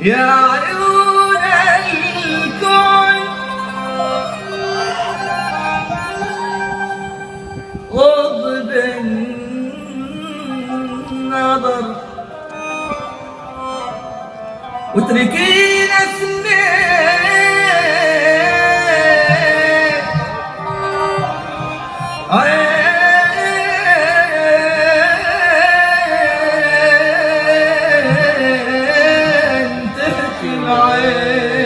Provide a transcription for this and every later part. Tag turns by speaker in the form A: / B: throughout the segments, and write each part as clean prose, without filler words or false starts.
A: يا عيون الكون غض بالنظر واتركينا اثنين تحكي العين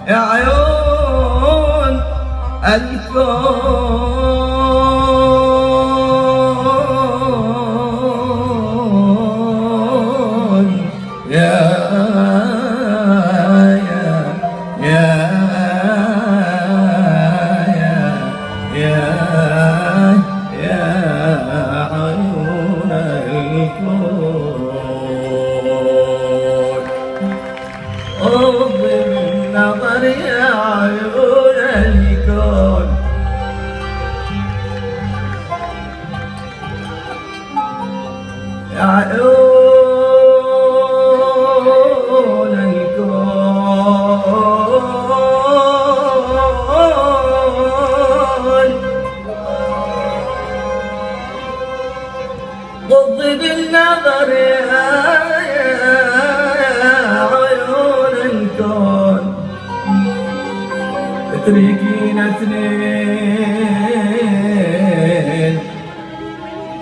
A: يا عيون الكون بالنظر يا عيون الكون يا عيون الكون غض بالنظر يا تركينا اثنين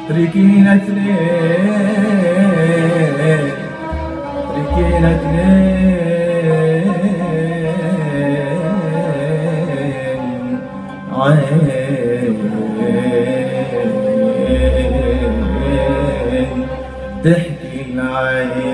A: تركينا اثنين تركينا اثنين عين تحكي العين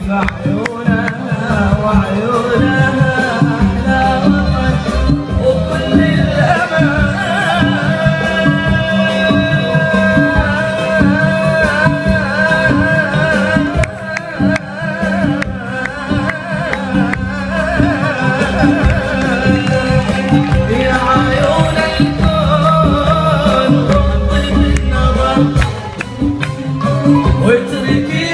A: عيونها وعيونها أحلى وطن وكل الأمان يا عيون الكون غض بالنظر واتركينا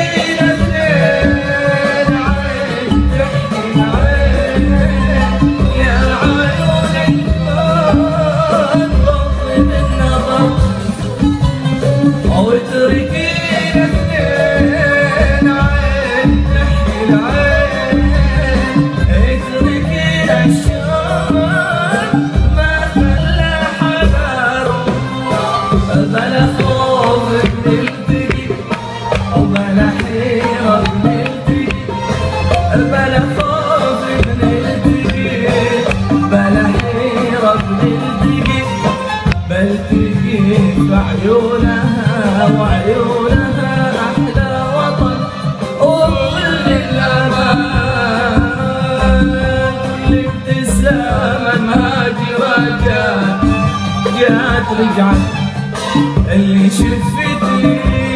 A: بلا خوف بنلتقي وبلا حيرة بنلتقي بلا خوف بنلتقي بلا حيرة بنلتقي بلتقي بعيونها وعيونها أحلى وطن وكل الأمان كل ابتسامة مهاجرة جات رجعت اللي شفتني